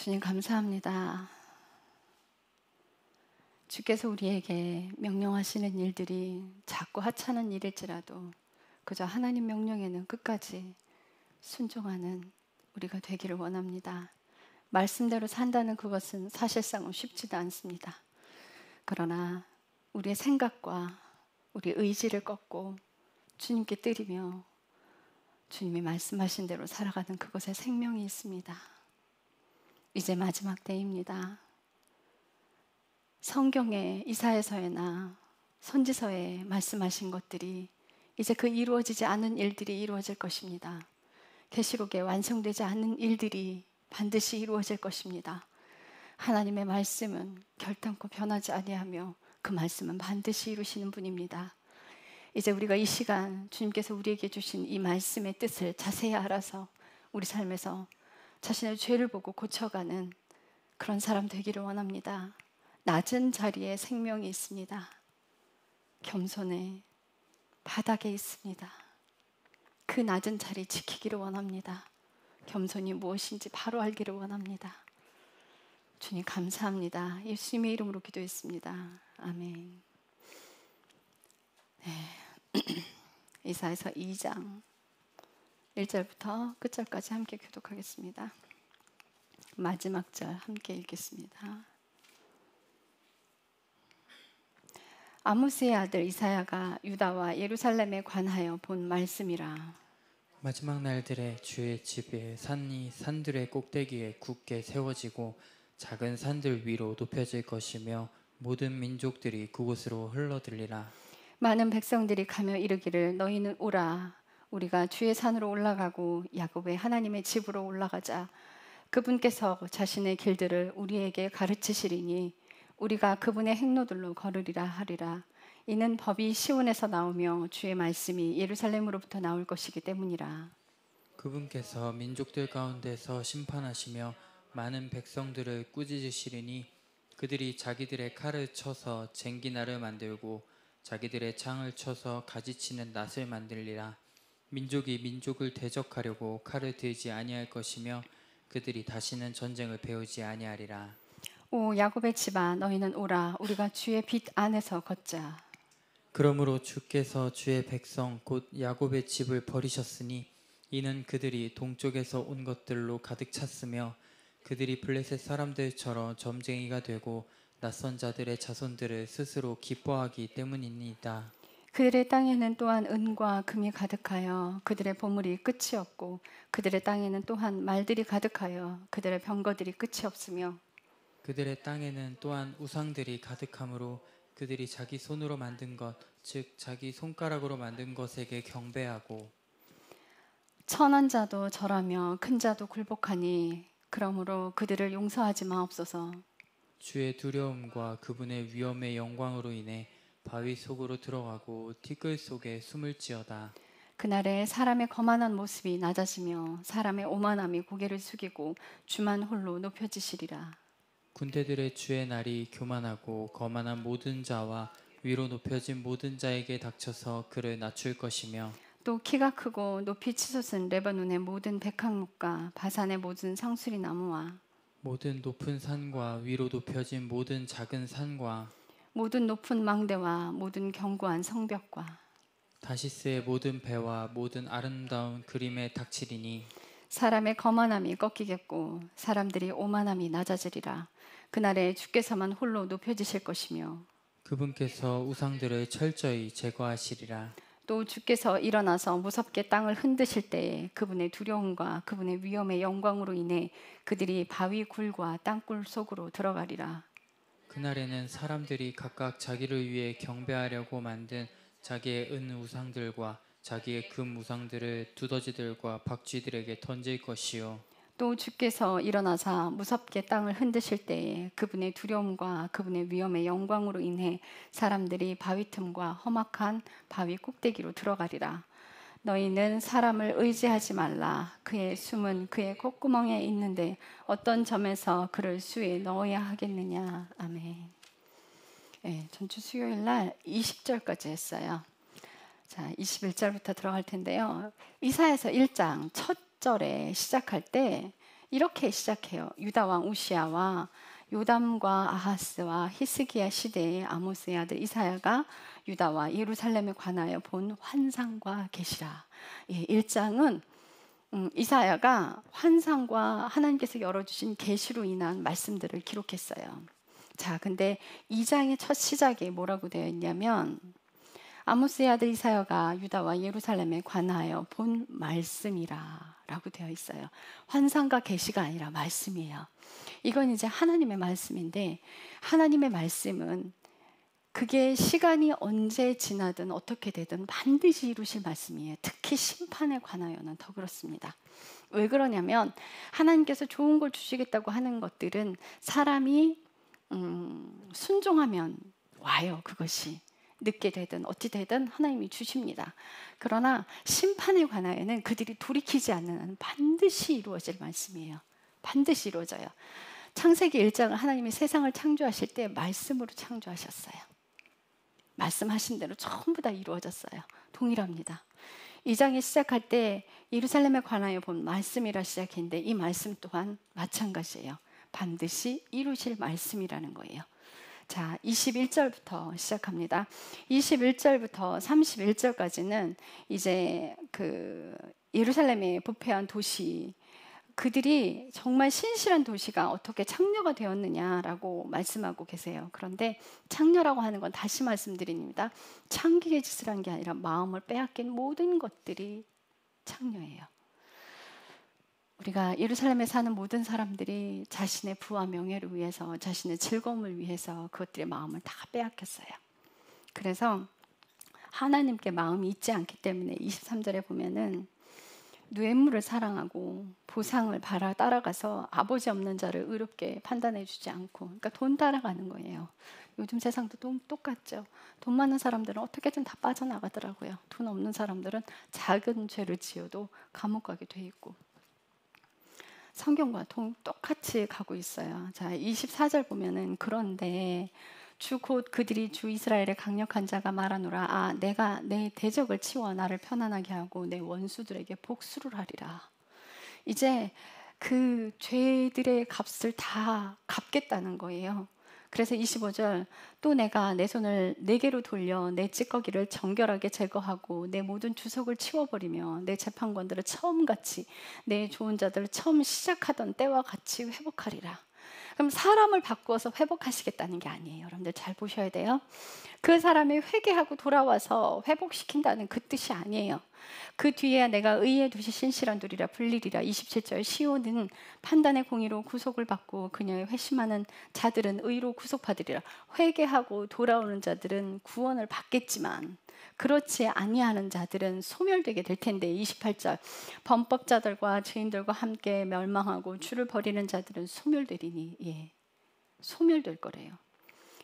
주님 감사합니다. 주께서 우리에게 명령하시는 일들이 작고 하찮은 일일지라도 그저 하나님 명령에는 끝까지 순종하는 우리가 되기를 원합니다. 말씀대로 산다는 그것은 사실상은 쉽지도 않습니다. 그러나 우리의 생각과 우리 의지를 꺾고 주님께 드리며 주님이 말씀하신 대로 살아가는 그것에 생명이 있습니다. 이제 마지막 때입니다. 성경의 이사야서에나 선지서에 말씀하신 것들이 이제 그 이루어지지 않은 일들이 이루어질 것입니다. 계시록에 완성되지 않은 일들이 반드시 이루어질 것입니다. 하나님의 말씀은 결단코 변하지 아니하며 그 말씀은 반드시 이루시는 분입니다. 이제 우리가 이 시간 주님께서 우리에게 주신 이 말씀의 뜻을 자세히 알아서 우리 삶에서 자신의 죄를 보고 고쳐가는 그런 사람 되기를 원합니다. 낮은 자리에 생명이 있습니다. 겸손에 바닥에 있습니다. 그 낮은 자리 지키기를 원합니다. 겸손이 무엇인지 바로 알기를 원합니다. 주님 감사합니다. 예수님의 이름으로 기도했습니다. 아멘. 네. 이사야서 2장 1절부터 끝절까지 함께 교독하겠습니다. 마지막 절 함께 읽겠습니다. 아모스의 아들 이사야가 유다와 예루살렘에 관하여 본 말씀이라. 마지막 날들에 주의 집에 산이 산들의 꼭대기에 굳게 세워지고 작은 산들 위로 높여질 것이며 모든 민족들이 그곳으로 흘러들리라. 많은 백성들이 가며 이르기를 너희는 오라. 우리가 주의 산으로 올라가고 야곱의 하나님의 집으로 올라가자. 그분께서 자신의 길들을 우리에게 가르치시리니 우리가 그분의 행로들로 걸으리라 하리라. 이는 법이 시온에서 나오며 주의 말씀이 예루살렘으로부터 나올 것이기 때문이라. 그분께서 민족들 가운데서 심판하시며 많은 백성들을 꾸짖으시리니 그들이 자기들의 칼을 쳐서 쟁기날을 만들고 자기들의 창을 쳐서 가지치는 낫을 만들리라. 민족이 민족을 대적하려고 칼을 들지 아니할 것이며 그들이 다시는 전쟁을 배우지 아니하리라. 오 야곱의 집아 너희는 오라. 우리가 주의 빛 안에서 걷자. 그러므로 주께서 주의 백성 곧 야곱의 집을 버리셨으니 이는 그들이 동쪽에서 온 것들로 가득 찼으며 그들이 블레셋 사람들처럼 점쟁이가 되고 낯선 자들의 자손들을 스스로 기뻐하기 때문입니다. 그들의 땅에는 또한 은과 금이 가득하여 그들의 보물이 끝이 없고 그들의 땅에는 또한 말들이 가득하여 그들의 병거들이 끝이 없으며 그들의 땅에는 또한 우상들이 가득하므로 그들이 자기 손으로 만든 것, 즉 자기 손가락으로 만든 것에게 경배하고 천한 자도 절하며 큰 자도 굴복하니 그러므로 그들을 용서하지 마옵소서. 주의 두려움과 그분의 위엄의 영광으로 인해 바위 속으로 들어가고 티끌 속에 숨을지어다. 그날에 사람의 거만한 모습이 낮아지며 사람의 오만함이 고개를 숙이고 주만 홀로 높여지시리라. 군대들의 주의 날이 교만하고 거만한 모든 자와 위로 높여진 모든 자에게 닥쳐서 그를 낮출 것이며 또 키가 크고 높이 치솟은 레바논의 모든 백향목과 바산의 모든 상수리 나무와 모든 높은 산과 위로 높여진 모든 작은 산과 모든 높은 망대와 모든 견고한 성벽과 다시스의 모든 배와 모든 아름다운 그림에 닥치리니 사람의 거만함이 꺾이겠고 사람들이 오만함이 낮아지리라. 그날에 주께서만 홀로 높여지실 것이며 그분께서 우상들을 철저히 제거하시리라. 또 주께서 일어나서 무섭게 땅을 흔드실 때에 그분의 두려움과 그분의 위엄의 영광으로 인해 그들이 바위 굴과 땅굴 속으로 들어가리라. 그날에는 사람들이 각각 자기를 위해 경배하려고 만든 자기의 은 우상들과 자기의 금 우상들을 두더지들과 박쥐들에게 던질 것이요 또 주께서 일어나사 무섭게 땅을 흔드실 때에 그분의 두려움과 그분의 위엄의 영광으로 인해 사람들이 바위 틈과 험악한 바위 꼭대기로 들어가리라. 너희는 사람을 의지하지 말라. 그의 숨은 그의 콧구멍에 있는데 어떤 점에서 그를 수에 넣어야 하겠느냐. 아멘. 네, 전주 수요일 날 20절까지 했어요. 자, 21절부터 들어갈 텐데요. 이사야서 1장 첫 절에 시작할 때 이렇게 시작해요. 유다 왕 우시야와 요담과 아하스와 히스기야 시대의 아모스의 아들 이사야가 유다와 예루살렘에 관하여 본 환상과 계시라. 1장은 이사야가 환상과 하나님께서 열어주신 계시로 인한 말씀들을 기록했어요. 자, 근데 2장의 첫 시작에 뭐라고 되어 있냐면 아모스의 아들 이사야가 유다와 예루살렘에 관하여 본 말씀이라 라고 되어 있어요. 환상과 계시가 아니라 말씀이에요. 이건 이제 하나님의 말씀인데, 하나님의 말씀은 그게 시간이 언제 지나든 어떻게 되든 반드시 이루실 말씀이에요. 특히 심판에 관하여는 더 그렇습니다. 왜 그러냐면 하나님께서 좋은 걸 주시겠다고 하는 것들은 사람이 순종하면 와요. 그것이 늦게 되든 어찌 되든 하나님이 주십니다. 그러나 심판에 관하여는 그들이 돌이키지 않는 한 반드시 이루어질 말씀이에요. 반드시 이루어져요. 창세기 1장을 하나님이 세상을 창조하실 때 말씀으로 창조하셨어요. 말씀하신 대로 전부 다 이루어졌어요. 동일합니다. 2장이 시작할 때 예루살렘에 관하여 본 말씀이라 시작했는데 이 말씀 또한 마찬가지예요. 반드시 이루실 말씀이라는 거예요. 자, 21절부터 시작합니다. 21절부터 31절까지는 이제 그 예루살렘에 부패한 도시, 그들이 정말 신실한 도시가 어떻게 창녀가 되었느냐라고 말씀하고 계세요. 그런데 창녀라고 하는 건 다시 말씀드립니다. 창기의 짓을 한 게 아니라 마음을 빼앗긴 모든 것들이 창녀예요. 우리가 예루살렘에 사는 모든 사람들이 자신의 부와 명예를 위해서, 자신의 즐거움을 위해서 그것들의 마음을 다 빼앗겼어요. 그래서 하나님께 마음이 있지 않기 때문에 23절에 보면은 뇌물을 사랑하고 보상을 따라가서 아버지 없는 자를 의롭게 판단해 주지 않고, 그러니까 돈 따라가는 거예요. 요즘 세상도 똑같죠. 돈 많은 사람들은 어떻게든 다 빠져나가더라고요. 돈 없는 사람들은 작은 죄를 지어도 감옥 가게 돼 있고. 성경과 똑같이 가고 있어요. 자, 24절 보면은 그런데 주 곧 그들이 주 이스라엘의 강력한 자가 말하노라. 아, 내가 내 대적을 치워 나를 편안하게 하고 내 원수들에게 복수를 하리라. 이제 그 죄들의 값을 다 갚겠다는 거예요. 그래서 25절, 또 내가 내 손을 내게로 돌려 내 찌꺼기를 정결하게 제거하고 내 모든 주석을 치워버리며 내 재판관들을 처음같이, 내 좋은 자들을 처음 시작하던 때와 같이 회복하리라. 그럼 사람을 바꾸어서 회복하시겠다는 게 아니에요. 여러분들 잘 보셔야 돼요. 그 사람이 회개하고 돌아와서 회복시킨다는 그 뜻이 아니에요. 그 뒤에 내가 의에 두시 신실한 도리라 불리리라. 27절, 시온은 판단의 공의로 구속을 받고 그녀의 회심하는 자들은 의로 구속받으리라. 회개하고 돌아오는 자들은 구원을 받겠지만 그렇지 아니하는 자들은 소멸되게 될 텐데. 28절, 범법자들과 죄인들과 함께 멸망하고 주를 버리는 자들은 소멸되리니. 예, 소멸될 거래요.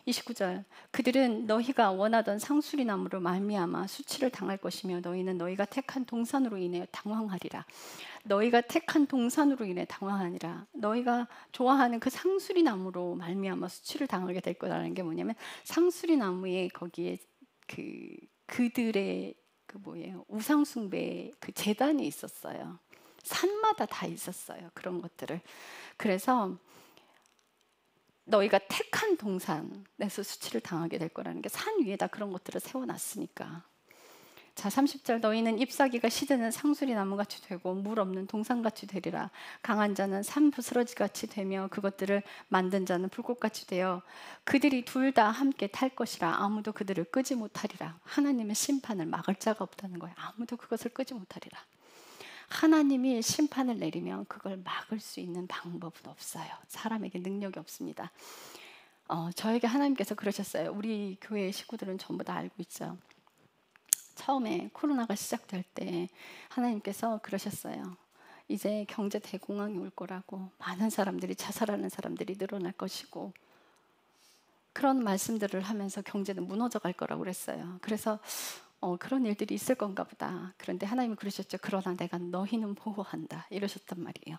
29절, 그들은 너희가 원하던 상수리 나무로 말미암아 수치를 당할 것이며 너희는 너희가 택한 동산으로 인해 당황하리라. 너희가 택한 동산으로 인해 당황하니라. 너희가 좋아하는 그 상수리 나무로 말미암아 수치를 당하게 될 거라는 게 뭐냐면, 상수리 나무에 거기에 그들의 그 뭐예요, 우상 숭배 그 제단이 있었어요. 산마다 다 있었어요, 그런 것들을. 그래서 너희가 택한 동산에서 수치를 당하게 될 거라는 게, 산 위에다 그런 것들을 세워놨으니까. 자, 30절, 너희는 잎사귀가 시드는 상수리 나무같이 되고 물 없는 동산같이 되리라. 강한 자는 산 부스러지같이 되며 그것들을 만든 자는 불꽃같이 되어 그들이 둘 다 함께 탈 것이라. 아무도 그들을 끄지 못하리라. 하나님의 심판을 막을 자가 없다는 거예요. 아무도 그것을 끄지 못하리라. 하나님이 심판을 내리면 그걸 막을 수 있는 방법은 없어요. 사람에게 능력이 없습니다. 저에게 하나님께서 그러셨어요. 우리 교회 식구들은 전부 다 알고 있죠. 처음에 코로나가 시작될 때 하나님께서 그러셨어요. 이제 경제 대공황이 올 거라고, 많은 사람들이 자살하는 사람들이 늘어날 것이고, 그런 말씀들을 하면서 경제는 무너져 갈 거라고 그랬어요. 그래서 그런 일들이 있을 건가 보다. 그런데 하나님이 그러셨죠. 그러나 내가 너희는 보호한다, 이러셨단 말이에요.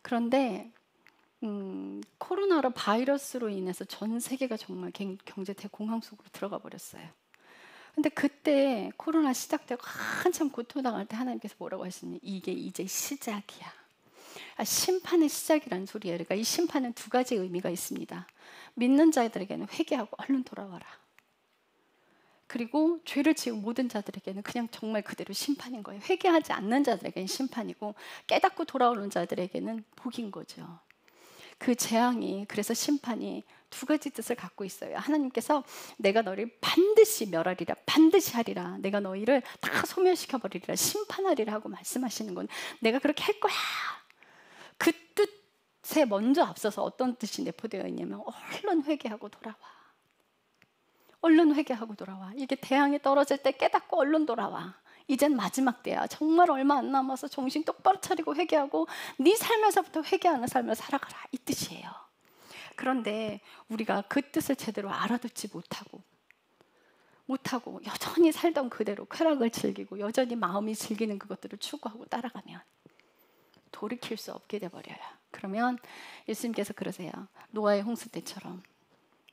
그런데 코로나로, 바이러스로 인해서 전 세계가 정말 경제 대공황 속으로 들어가 버렸어요. 근데 그때 코로나 시작되고 한참 고통당할 때 하나님께서 뭐라고 하시니, 이게 이제 시작이야. 심판의 시작이라는 소리예요. 그러니까 이 심판은 두 가지 의미가 있습니다. 믿는 자들에게는 회개하고 얼른 돌아와라. 그리고 죄를 지은 모든 자들에게는 그냥 정말 그대로 심판인 거예요. 회개하지 않는 자들에게는 심판이고 깨닫고 돌아오는 자들에게는 복인 거죠. 그 재앙이, 그래서 심판이 두 가지 뜻을 갖고 있어요. 하나님께서 내가 너를 반드시 멸하리라, 반드시 하리라, 내가 너희를 다 소멸시켜버리리라, 심판하리라 하고 말씀하시는 건 내가 그렇게 할 거야. 그 뜻에 먼저 앞서서 어떤 뜻이 내포되어 있냐면 얼른 회개하고 돌아와. 얼른 회개하고 돌아와. 이게 태양이 떨어질 때 깨닫고 얼른 돌아와. 이젠 마지막 때야. 정말 얼마 안 남아서 정신 똑바로 차리고 회개하고 네 삶에서부터 회개하는 삶을 살아가라, 이 뜻이에요. 그런데 우리가 그 뜻을 제대로 알아듣지 못하고 여전히 살던 그대로 쾌락을 즐기고 여전히 마음이 즐기는 그것들을 추구하고 따라가면 돌이킬 수 없게 돼버려요. 그러면 예수님께서 그러세요. 노아의 홍수 때처럼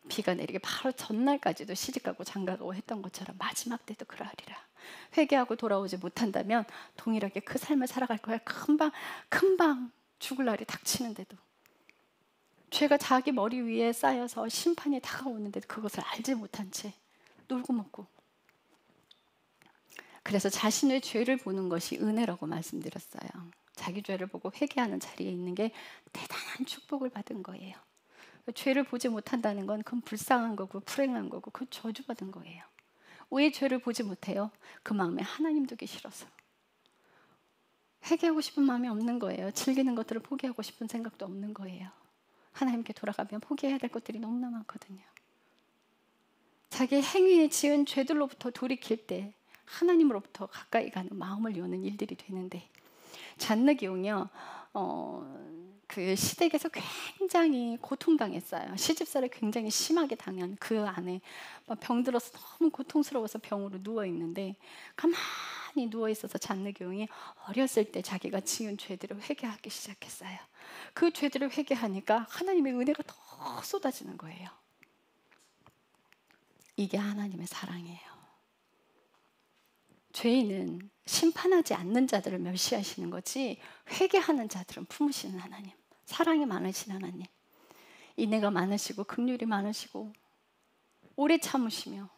비가 내리게 바로 전날까지도 시집가고 장가가고 했던 것처럼 마지막 때도 그러하리라. 회개하고 돌아오지 못한다면 동일하게 그 삶을 살아갈 거야. 금방 죽을 날이 닥치는데도, 죄가 자기 머리 위에 쌓여서 심판이 다가오는데도 그것을 알지 못한 채 놀고 먹고. 그래서 자신의 죄를 보는 것이 은혜라고 말씀드렸어요. 자기 죄를 보고 회개하는 자리에 있는 게 대단한 축복을 받은 거예요. 죄를 보지 못한다는 건 그건 불쌍한 거고 불행한 거고 그건 저주받은 거예요. 왜 죄를 보지 못해요? 그 마음에 하나님 두기 싫어서. 회개하고 싶은 마음이 없는 거예요. 즐기는 것들을 포기하고 싶은 생각도 없는 거예요. 하나님께 돌아가면 포기해야 될 것들이 너무나 많거든요. 자기 행위에 지은 죄들로부터 돌이킬 때 하나님으로부터 가까이 가는 마음을 여는 일들이 되는데, 잔느기용이요, 그 시댁에서 굉장히 고통당했어요. 시집살을 굉장히 심하게 당한 그 안에 병들어서 너무 고통스러워서 병으로 누워있는데, 가만히 누워있어서 잔느기용이 어렸을 때 자기가 지은 죄들을 회개하기 시작했어요. 그 죄들을 회개하니까 하나님의 은혜가 더 쏟아지는 거예요. 이게 하나님의 사랑이에요. 죄인은 심판하지 않는 자들을 멸시하시는 거지, 회개하는 자들은 품으시는 하나님, 사랑이 많으신 하나님, 인애가 많으시고 긍휼이 많으시고 오래 참으시며,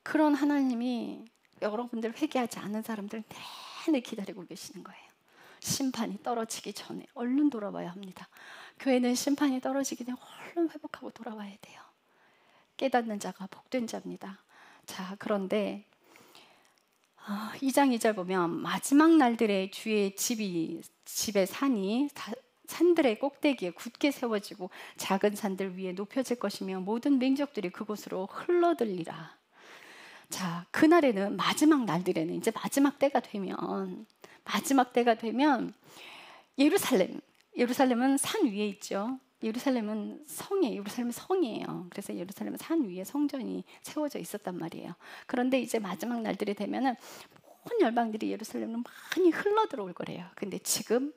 그런 하나님이 여러분들 회개하지 않는 사람들을 내내 기다리고 계시는 거예요. 심판이 떨어지기 전에 얼른 돌아와야 합니다. 교회는 심판이 떨어지기 전에 얼른 회복하고 돌아와야 돼요. 깨닫는 자가 복된 자입니다. 자, 그런데 2장 2절 보면 마지막 날들의 주의 집의 산이 산들의 꼭대기에 굳게 세워지고 작은 산들 위에 높여질 것이며 모든 민족들이 그곳으로 흘러들리라. 자, 그날에는, 마지막 날들에는, 이제 마지막 때가 되면 예루살렘은 산 위에 있죠. 예루살렘은 성이에요. 그래서 예루살렘은 산 위에 성전이 세워져 있었단 말이에요. 그런데 이제 마지막 날들이 되면은 온 열방들이 예루살렘으로 많이 흘러 들어올 거래요. 근데 지금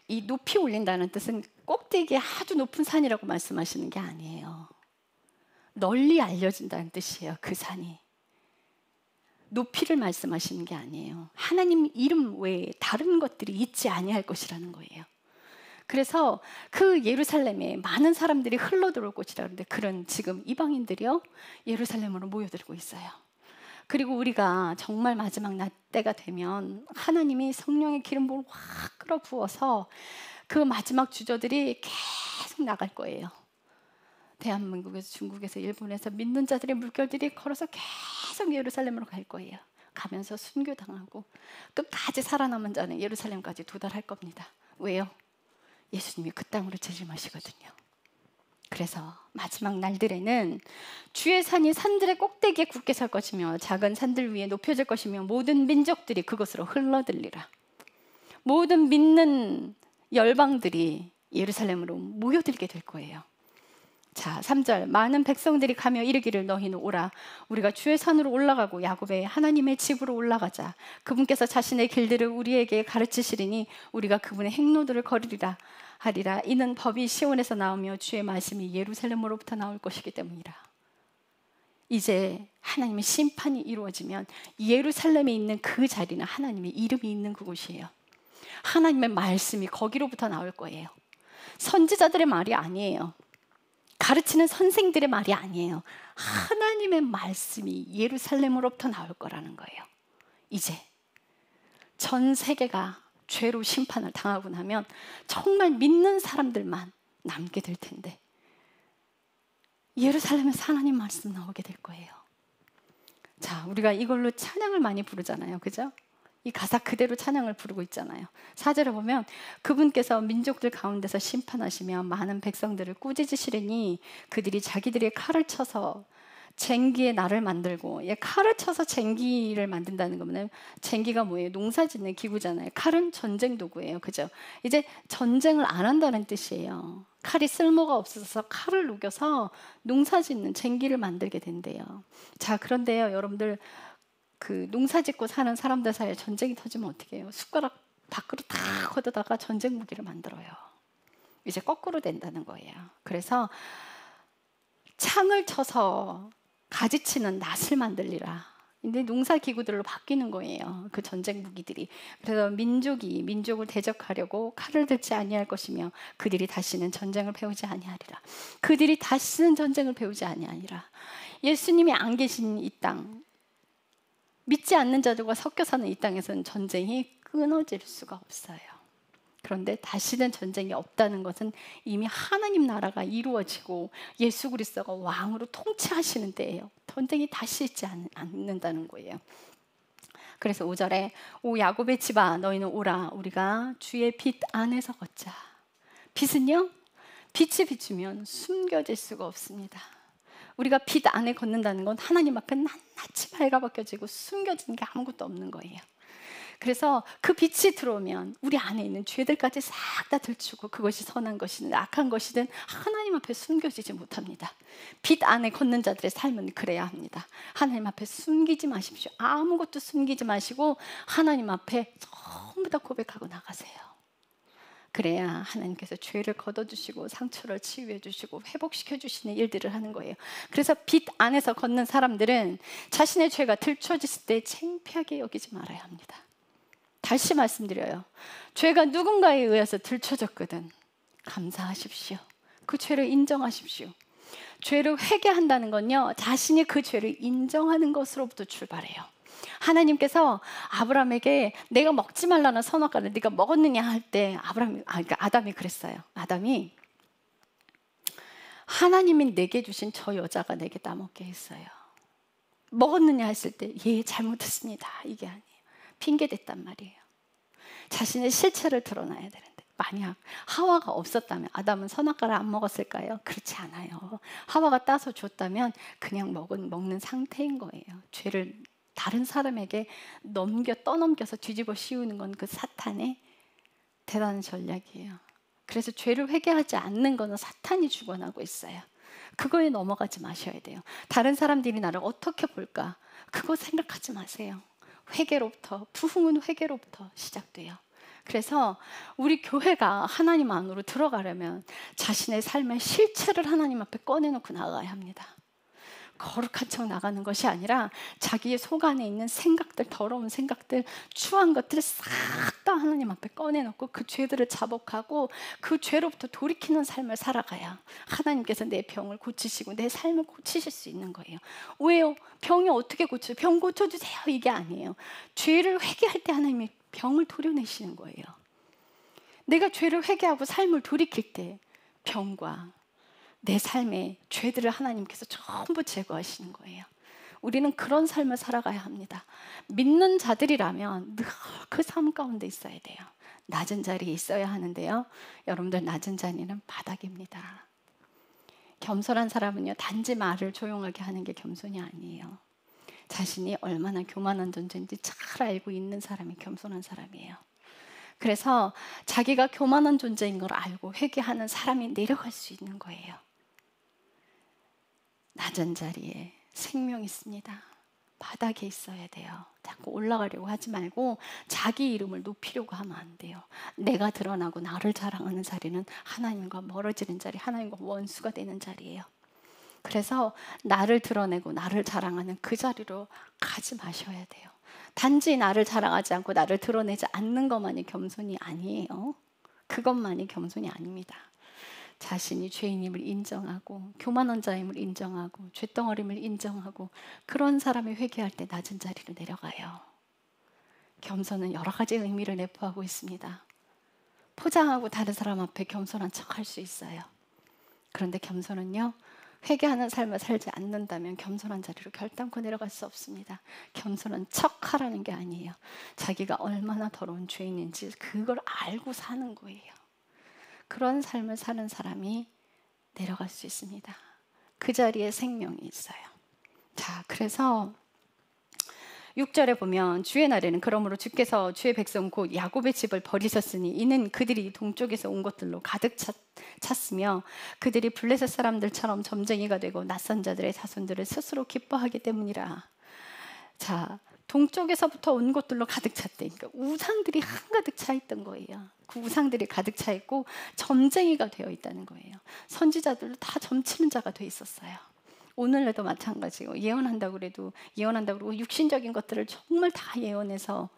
이 높이 올린다는 뜻은 꼭대기에 아주 높은 산이라고 말씀하시는 게 아니에요. 널리 알려진다는 뜻이에요. 그 산이 높이를 말씀하시는 게 아니에요. 하나님 이름 외에 다른 것들이 있지 아니할 것이라는 거예요. 그래서 그 예루살렘에 많은 사람들이 흘러들어올 곳이라는데, 그런 지금 이방인들이요 예루살렘으로 모여들고 있어요. 그리고 우리가 정말 마지막 날 때가 되면 하나님이 성령의 기름부을 확 끌어 부어서 그 마지막 주저들이 계속 나갈 거예요. 대한민국에서, 중국에서, 일본에서 믿는 자들의 물결들이 걸어서 계속 예루살렘으로 갈 거예요. 가면서 순교당하고 끝까지 살아남은 자는 예루살렘까지 도달할 겁니다. 왜요? 예수님이 그 땅으로 재림하시거든요. 그래서 마지막 날들에는 주의 산이 산들의 꼭대기에 굳게 설 것이며 작은 산들 위에 높여질 것이며 모든 민족들이 그것으로 흘러들리라. 모든 믿는 열방들이 예루살렘으로 모여들게 될 거예요. 자, 3절, 많은 백성들이 가며 이르기를 너희는 오라, 우리가 주의 산으로 올라가고 야곱의 하나님의 집으로 올라가자. 그분께서 자신의 길들을 우리에게 가르치시리니 우리가 그분의 행로들을 걸으리라 하리라. 이는 법이 시온에서 나오며 주의 말씀이 예루살렘으로부터 나올 것이기 때문이라. 이제 하나님의 심판이 이루어지면 예루살렘에 있는 그 자리는 하나님의 이름이 있는 그곳이에요. 하나님의 말씀이 거기로부터 나올 거예요. 선지자들의 말이 아니에요. 가르치는 선생들의 말이 아니에요. 하나님의 말씀이 예루살렘으로부터 나올 거라는 거예요. 이제 전 세계가 죄로 심판을 당하고 나면 정말 믿는 사람들만 남게 될 텐데 예루살렘에서 하나님 말씀 나오게 될 거예요. 자, 우리가 이걸로 찬양을 많이 부르잖아요. 그죠? 이 가사 그대로 찬양을 부르고 있잖아요. 4절에 보면 그분께서 민족들 가운데서 심판하시며 많은 백성들을 꾸짖으시리니 그들이 자기들의 칼을 쳐서 쟁기의 날을 만들고, 칼을 쳐서 쟁기를 만든다는 거면 쟁기가 뭐예요? 농사 짓는 기구잖아요. 칼은 전쟁 도구예요. 그죠? 이제 전쟁을 안 한다는 뜻이에요. 칼이 쓸모가 없어서 칼을 녹여서 농사 짓는 쟁기를 만들게 된대요. 자, 그런데요, 여러분들 그 농사 짓고 사는 사람들 사이에 전쟁이 터지면 어떻게 해요? 숟가락 밖으로 다 걷어다가 전쟁 무기를 만들어요. 이제 거꾸로 된다는 거예요. 그래서 창을 쳐서 가지치는 낫을 만들리라. 근데 농사 기구들로 바뀌는 거예요. 그 전쟁 무기들이. 그래서 민족이 민족을 대적하려고 칼을 들지 아니할 것이며 그들이 다시는 전쟁을 배우지 아니하리라. 그들이 다시는 전쟁을 배우지 아니하리라. 예수님이 안 계신 이 땅, 믿지 않는 자들과 섞여 사는 이 땅에서는 전쟁이 끊어질 수가 없어요. 그런데 다시는 전쟁이 없다는 것은 이미 하나님 나라가 이루어지고 예수 그리스도가 왕으로 통치하시는 때예요. 전쟁이 다시 있지 않는다는 거예요. 그래서 5절에 오 야곱의 집아 너희는 오라 우리가 주의 빛 안에서 걷자. 빛은요, 빛이 비추면 숨겨질 수가 없습니다. 우리가 빛 안에 걷는다는 건 하나님 앞에 낱낱이 발가벗겨지고 숨겨진 게 아무것도 없는 거예요. 그래서 그 빛이 들어오면 우리 안에 있는 죄들까지 싹 다 들추고 그것이 선한 것이든 악한 것이든 하나님 앞에 숨겨지지 못합니다. 빛 안에 걷는 자들의 삶은 그래야 합니다. 하나님 앞에 숨기지 마십시오. 아무것도 숨기지 마시고 하나님 앞에 전부 다 고백하고 나가세요. 그래야 하나님께서 죄를 걷어주시고 상처를 치유해 주시고 회복시켜 주시는 일들을 하는 거예요. 그래서 빛 안에서 걷는 사람들은 자신의 죄가 들춰졌을 때 창피하게 여기지 말아야 합니다. 다시 말씀드려요. 죄가 누군가에 의해서 들춰졌거든 감사하십시오. 그 죄를 인정하십시오. 죄를 회개한다는 건요, 자신이 그 죄를 인정하는 것으로부터 출발해요. 하나님께서 아브라함에게 내가 먹지 말라는 선악과를 네가 먹었느냐 할 때 그러니까 아담이 그랬어요. 아담이 하나님이 내게 주신 저 여자가 내게 따먹게 했어요. 먹었느냐 했을 때 예, 잘못했습니다. 이게 아니에요. 핑계댔단 말이에요. 자신의 실체를 드러나야 되는데 만약 하와가 없었다면 아담은 선악과를 안 먹었을까요? 그렇지 않아요. 하와가 따서 줬다면 그냥 먹는 상태인 거예요. 죄를 다른 사람에게 떠넘겨서 뒤집어 씌우는 건 그 사탄의 대단한 전략이에요. 그래서 죄를 회개하지 않는 거는 사탄이 주관하고 있어요. 그거에 넘어가지 마셔야 돼요. 다른 사람들이 나를 어떻게 볼까? 그거 생각하지 마세요. 회개로부터, 부흥은 회개로부터 시작돼요. 그래서 우리 교회가 하나님 안으로 들어가려면 자신의 삶의 실체를 하나님 앞에 꺼내놓고 나가야 합니다. 거룩한 척 나가는 것이 아니라 자기의 속 안에 있는 생각들, 더러운 생각들, 추한 것들을 싹 다 하나님 앞에 꺼내놓고 그 죄들을 자복하고 그 죄로부터 돌이키는 삶을 살아가야 하나님께서 내 병을 고치시고 내 삶을 고치실 수 있는 거예요. 왜요? 병이 어떻게 고쳐요? 병 고쳐주세요 이게 아니에요. 죄를 회개할 때 하나님이 병을 도려내시는 거예요. 내가 죄를 회개하고 삶을 돌이킬 때 병과 내 삶의 죄들을 하나님께서 전부 제거하시는 거예요. 우리는 그런 삶을 살아가야 합니다. 믿는 자들이라면 늘 그 삶 가운데 있어야 돼요. 낮은 자리에 있어야 하는데요, 여러분들 낮은 자리는 바닥입니다. 겸손한 사람은요, 단지 말을 조용하게 하는 게 겸손이 아니에요. 자신이 얼마나 교만한 존재인지 잘 알고 있는 사람이 겸손한 사람이에요. 그래서 자기가 교만한 존재인 걸 알고 회개하는 사람이 내려갈 수 있는 거예요. 낮은 자리에 생명이 있습니다. 바닥에 있어야 돼요. 자꾸 올라가려고 하지 말고 자기 이름을 높이려고 하면 안 돼요. 내가 드러나고 나를 자랑하는 자리는 하나님과 멀어지는 자리, 하나님과 원수가 되는 자리예요. 그래서 나를 드러내고 나를 자랑하는 그 자리로 가지 마셔야 돼요. 단지 나를 자랑하지 않고 나를 드러내지 않는 것만이 겸손이 아니에요. 그것만이 겸손이 아닙니다. 자신이 죄인임을 인정하고 교만한 자임을 인정하고 죄덩어림을 인정하고 그런 사람이 회개할 때 낮은 자리로 내려가요. 겸손은 여러 가지 의미를 내포하고 있습니다. 포장하고 다른 사람 앞에 겸손한 척할 수 있어요. 그런데 겸손은요, 회개하는 삶을 살지 않는다면 겸손한 자리로 결단코 내려갈 수 없습니다. 겸손은 척하라는 게 아니에요. 자기가 얼마나 더러운 죄인인지 그걸 알고 사는 거예요. 그런 삶을 사는 사람이 내려갈 수 있습니다. 그 자리에 생명이 있어요. 자, 그래서 6절에 보면 주의 날에는 그러므로 주께서 주의 백성 곧 야곱의 집을 버리셨으니 이는 그들이 동쪽에서 온 것들로 가득 찼으며 그들이 블레셋 사람들처럼 점쟁이가 되고 낯선 자들의 자손들을 스스로 기뻐하기 때문이라. 자, 동쪽에서부터 온 것들로 가득 찼대. 그러니까 우상들이 한가득 차 있던 거예요. 그 우상들이 가득 차 있고 점쟁이가 되어 있다는 거예요. 선지자들도 다 점치는 자가 돼 있었어요. 오늘날도 마찬가지고 예언한다고 그러고 육신적인 것들을 정말 다 예언해서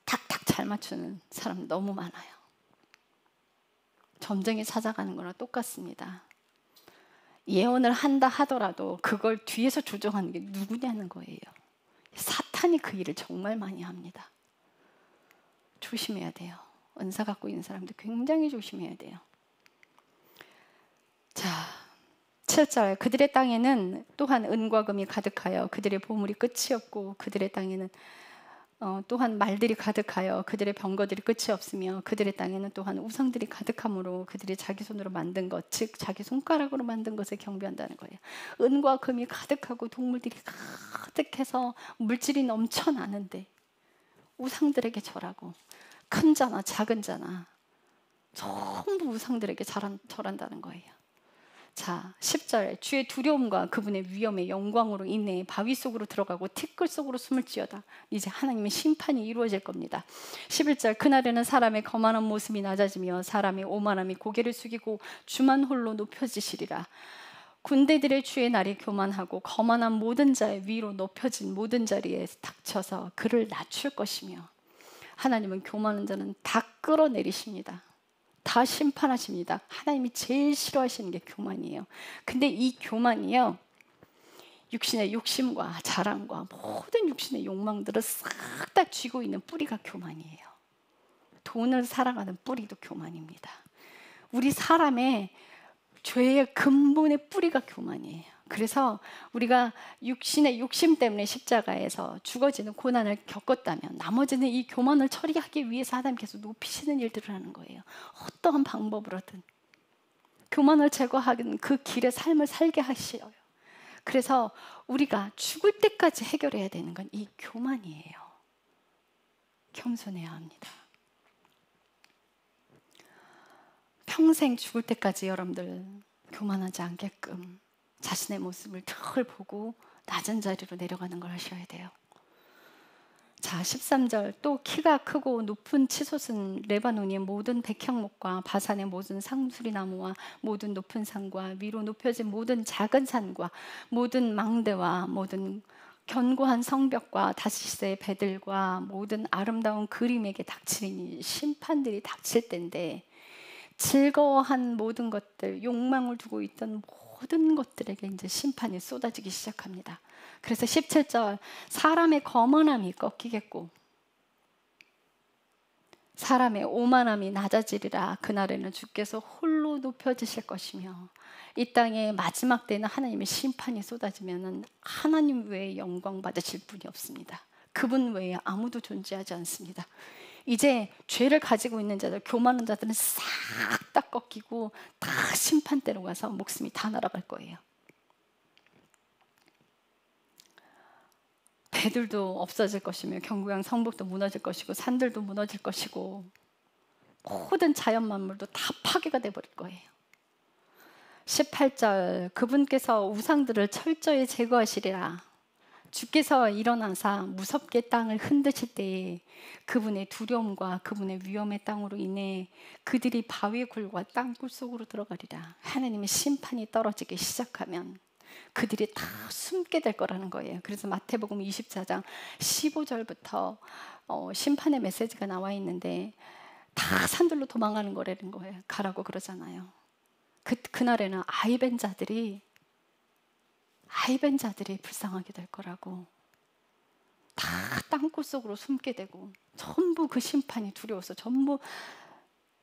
탁탁 잘 맞추는 사람 너무 많아요. 점쟁이 찾아가는 거랑 똑같습니다. 예언을 한다 하더라도 그걸 뒤에서 조정하는 게 누구냐는 거예요. 사탄이 그 일을 정말 많이 합니다. 조심해야 돼요. 은사 갖고 있는 사람들 굉장히 조심해야 돼요. 자, 7절 그들의 땅에는 또한 은과 금이 가득하여 그들의 보물이 끝이 없고 그들의 땅에는 또한 말들이 가득하여 그들의 병거들이 끝이 없으며 그들의 땅에는 또한 우상들이 가득하므로 그들이 자기 손으로 만든 것, 즉 자기 손가락으로 만든 것을 경배한다는 거예요. 은과 금이 가득하고 동물들이 가득해서 물질이 넘쳐나는데 우상들에게 절하고 큰 자나 작은 자나 전부 우상들에게 절한다는 거예요. 자, 10절 주의 두려움과 그분의 위엄의 영광으로 인해 바위 속으로 들어가고 티끌 속으로 숨을지어다. 이제 하나님의 심판이 이루어질 겁니다. 11절 그날에는 사람의 거만한 모습이 낮아지며 사람의 오만함이 고개를 숙이고 주만 홀로 높여지시리라. 군대들의 주의 날이 교만하고 거만한 모든 자의 위로 높여진 모든 자리에 닥쳐서 그를 낮출 것이며 하나님은 교만한 자는 다 끌어내리십니다. 다 심판하십니다. 하나님이 제일 싫어하시는 게 교만이에요. 근데 이 교만이요, 육신의 욕심과 자랑과 모든 육신의 욕망들을 싹 다 쥐고 있는 뿌리가 교만이에요. 돈을 사랑하는 뿌리도 교만입니다. 우리 사람의 죄의 근본의 뿌리가 교만이에요. 그래서 우리가 육신의 욕심 때문에 십자가에서 죽어지는 고난을 겪었다면 나머지는 이 교만을 처리하기 위해서 하나님께서 높이시는 일들을 하는 거예요. 어떠한 방법으로든 교만을 제거하는 그 길의 삶을 살게 하시어요. 그래서 우리가 죽을 때까지 해결해야 되는 건 이 교만이에요. 겸손해야 합니다. 평생 죽을 때까지 여러분들 교만하지 않게끔 자신의 모습을 늘 보고 낮은 자리로 내려가는 걸 하셔야 돼요. 자, 13절 또 키가 크고 높은 치솟은 레바논의 모든 백향목과 바산의 모든 상수리나무와 모든 높은 산과 위로 높여진 모든 작은 산과 모든 망대와 모든 견고한 성벽과 다시스의 배들과 모든 아름다운 그림에게 닥치니 심판들이 닥칠 때인데 즐거워한 모든 것들, 욕망을 두고 있던 모든 것들에게 이제 심판이 쏟아지기 시작합니다. 그래서 17절 사람의 거만함이 꺾이겠고 사람의 오만함이 낮아지리라. 그날에는 주께서 홀로 높여지실 것이며 이 땅의 마지막 때는 하나님의 심판이 쏟아지면 하나님 외에 영광 받으실 분이 없습니다. 그분 외에 아무도 존재하지 않습니다. 이제 죄를 가지고 있는 자들, 교만한 자들은 싹 다 꺾이고 다 심판대로 가서 목숨이 다 날아갈 거예요. 배들도 없어질 것이며 경구양 성벽도 무너질 것이고 산들도 무너질 것이고 모든 자연 만물도 다 파괴가 돼버릴 거예요. 18절 그분께서 우상들을 철저히 제거하시리라. 주께서 일어나사 무섭게 땅을 흔드실 때에 그분의 두려움과 그분의 위엄의 땅으로 인해 그들이 바위 굴과 땅굴 속으로 들어가리라. 하나님의 심판이 떨어지기 시작하면 그들이 다 숨게 될 거라는 거예요. 그래서 마태복음 24장 15절부터 심판의 메시지가 나와 있는데 다 산들로 도망가는 거라는 거예요. 가라고 그러잖아요. 그날에는 아이벤 자들이 불쌍하게 될 거라고. 다 땅굴 속으로 숨게 되고 전부 그 심판이 두려워서 전부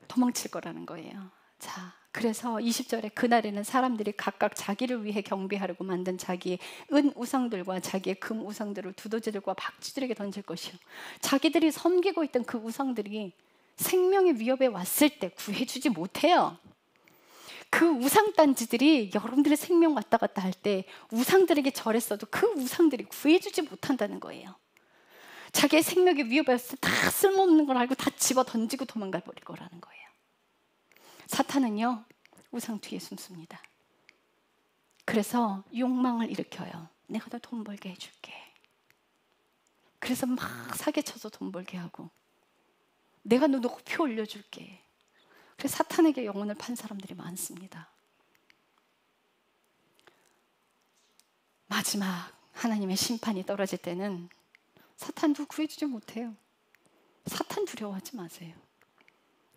도망칠 거라는 거예요. 자, 그래서 20절에 그날에는 사람들이 각각 자기를 위해 경배하려고 만든 자기의 은 우상들과 자기의 금 우상들을 두더지들과 박쥐들에게 던질 것이요, 자기들이 섬기고 있던 그 우상들이 생명의 위협에 왔을 때 구해주지 못해요. 그 우상단지들이 여러분들의 생명 왔다 갔다 할 때 우상들에게 절했어도 그 우상들이 구해주지 못한다는 거예요. 자기의 생명의 위협에 왔을 때 다 쓸모없는 걸 알고 다 집어 던지고 도망가 버릴 거라는 거예요. 사탄은요, 우상 뒤에 숨습니다. 그래서 욕망을 일으켜요. 내가 너 돈 벌게 해줄게. 그래서 막 사기쳐서 돈 벌게 하고, 내가 너 높이 올려줄게. 그래서 사탄에게 영혼을 판 사람들이 많습니다. 마지막 하나님의 심판이 떨어질 때는 사탄도 구해주지 못해요. 사탄 두려워하지 마세요.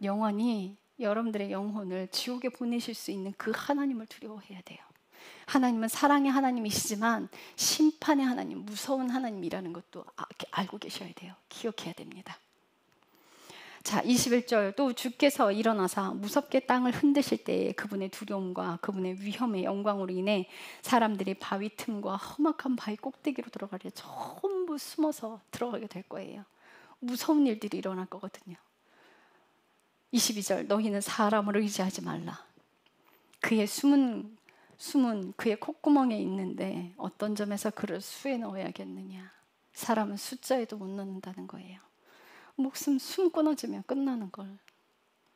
영원히 여러분들의 영혼을 지옥에 보내실 수 있는 그 하나님을 두려워해야 돼요. 하나님은 사랑의 하나님이시지만 심판의 하나님, 무서운 하나님이라는 것도 알고 계셔야 돼요. 기억해야 됩니다. 자, 21절, 또 주께서 일어나사 무섭게 땅을 흔드실 때에 그분의 두려움과 그분의 위험의 영광으로 인해 사람들이 바위 틈과 험악한 바위 꼭대기로 들어가려 전부 숨어서 들어가게 될 거예요. 무서운 일들이 일어날 거거든요. 22절, 너희는 사람을 의지하지 말라. 그의 숨은 그의 콧구멍에 있는데 어떤 점에서 그를 수에 넣어야겠느냐. 사람은 숫자에도 못 넣는다는 거예요. 목숨 숨 끊어지면 끝나는 걸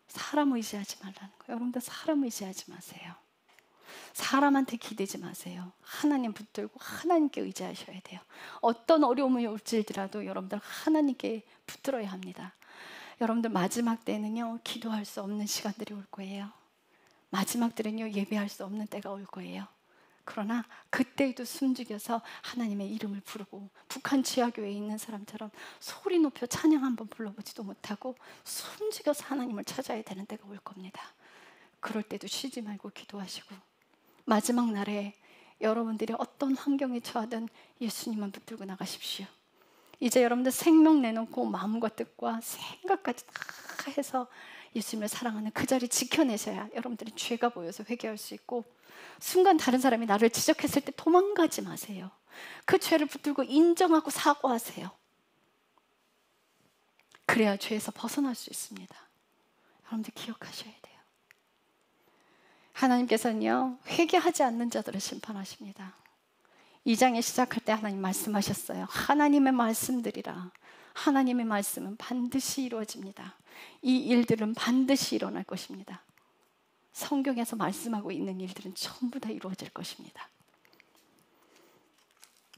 사람 의지하지 말라는 거예요. 여러분들 사람 의지하지 마세요. 사람한테 기대지 마세요. 하나님 붙들고 하나님께 의지하셔야 돼요. 어떤 어려움이 올지라도 여러분들 하나님께 붙들어야 합니다. 여러분들 마지막 때는요, 기도할 수 없는 시간들이 올 거예요. 마지막 때는요, 예배할 수 없는 때가 올 거예요. 그러나 그때에도 숨죽여서 하나님의 이름을 부르고, 북한 지하교회에 있는 사람처럼 소리 높여 찬양 한번 불러보지도 못하고 숨죽여서 하나님을 찾아야 되는 때가 올 겁니다. 그럴 때도 쉬지 말고 기도하시고, 마지막 날에 여러분들이 어떤 환경에 처하든 예수님만 붙들고 나가십시오. 이제 여러분들 생명 내놓고 마음과 뜻과 생각까지 다 해서 예수님을 사랑하는 그 자리 지켜내셔야 여러분들이 죄가 보여서 회개할 수 있고, 순간 다른 사람이 나를 지적했을 때 도망가지 마세요. 그 죄를 붙들고 인정하고 사과하세요. 그래야 죄에서 벗어날 수 있습니다. 여러분들 기억하셔야 돼요. 하나님께서는요, 회개하지 않는 자들을 심판하십니다. 2장에 시작할 때 하나님 말씀하셨어요. 하나님의 말씀들이라. 하나님의 말씀은 반드시 이루어집니다. 이 일들은 반드시 일어날 것입니다. 성경에서 말씀하고 있는 일들은 전부 다 이루어질 것입니다.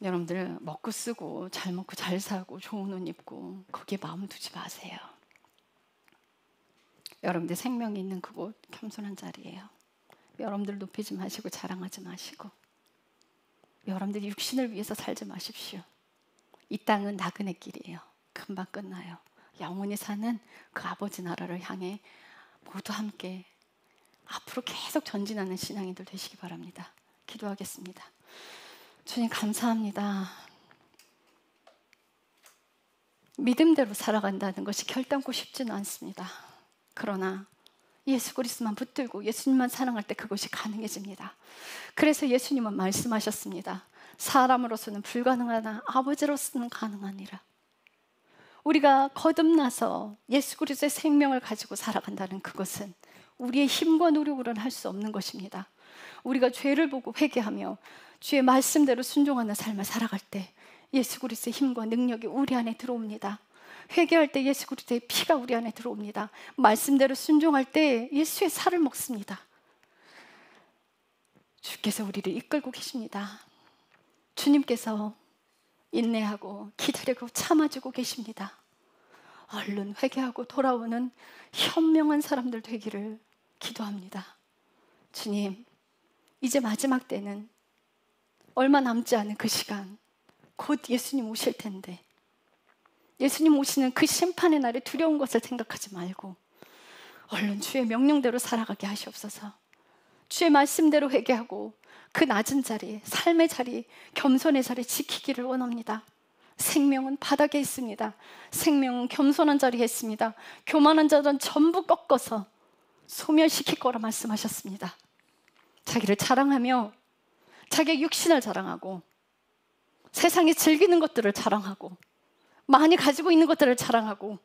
여러분들 먹고 쓰고 잘 먹고 잘 사고 좋은 옷 입고 거기에 마음 두지 마세요. 여러분들 생명이 있는 그곳 겸손한 자리예요. 여러분들 높이지 마시고 자랑하지 마시고, 여러분들이 육신을 위해서 살지 마십시오. 이 땅은 나그네 길이에요. 금방 끝나요. 영원히 사는 그 아버지 나라를 향해 모두 함께 앞으로 계속 전진하는 신앙인들 되시기 바랍니다. 기도하겠습니다. 주님 감사합니다. 믿음대로 살아간다는 것이 결단코 쉽지는 않습니다. 그러나 예수 그리스도만 붙들고 예수님만 사랑할 때 그것이 가능해집니다. 그래서 예수님은 말씀하셨습니다. 사람으로서는 불가능하나 아버지로서는 가능하니라. 우리가 거듭나서 예수 그리스도의 생명을 가지고 살아간다는 그것은 우리의 힘과 노력으로는 할 수 없는 것입니다. 우리가 죄를 보고 회개하며 주의 말씀대로 순종하는 삶을 살아갈 때 예수 그리스도의 힘과 능력이 우리 안에 들어옵니다. 회개할 때 예수 그리스도의 피가 우리 안에 들어옵니다. 말씀대로 순종할 때 예수의 살을 먹습니다. 주께서 우리를 이끌고 계십니다. 주님께서 인내하고 기다리고 참아주고 계십니다. 얼른 회개하고 돌아오는 현명한 사람들 되기를 기도합니다. 주님, 이제 마지막 때는 얼마 남지 않은 그 시간, 곧 예수님 오실 텐데 예수님 오시는 그 심판의 날에 두려운 것을 생각하지 말고 얼른 주의 명령대로 살아가게 하시옵소서. 주의 말씀대로 회개하고 그 낮은 자리, 삶의 자리, 겸손의 자리 지키기를 원합니다. 생명은 바닥에 있습니다. 생명은 겸손한 자리에 있습니다. 교만한 자들은 전부 꺾어서 소멸시킬 거라 말씀하셨습니다. 자기를 자랑하며 자기의 육신을 자랑하고 세상에 즐기는 것들을 자랑하고 많이 가지고 있는 것들을 자랑하고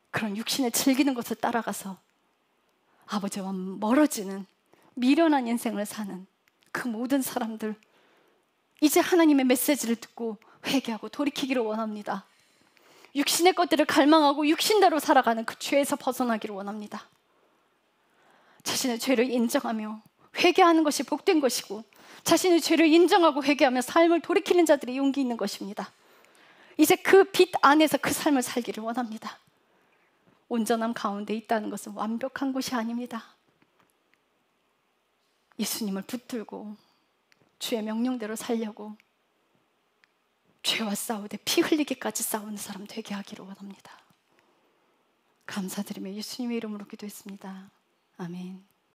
그런 육신에 즐기는 것을 따라가서 아버지와 멀어지는 미련한 인생을 사는 그 모든 사람들, 이제 하나님의 메시지를 듣고 회개하고 돌이키기를 원합니다. 육신의 것들을 갈망하고 육신대로 살아가는 그 죄에서 벗어나기를 원합니다. 자신의 죄를 인정하며 회개하는 것이 복된 것이고 자신의 죄를 인정하고 회개하며 삶을 돌이키는 자들이 용기 있는 것입니다. 이제 그 빛 안에서 그 삶을 살기를 원합니다. 온전함 가운데 있다는 것은 완벽한 것이 아닙니다. 예수님을 붙들고 주의 명령대로 살려고 죄와 싸우되 피 흘리기까지 싸우는 사람 되게 하기를 원합니다. 감사드리며 예수님의 이름으로 기도했습니다. 아멘.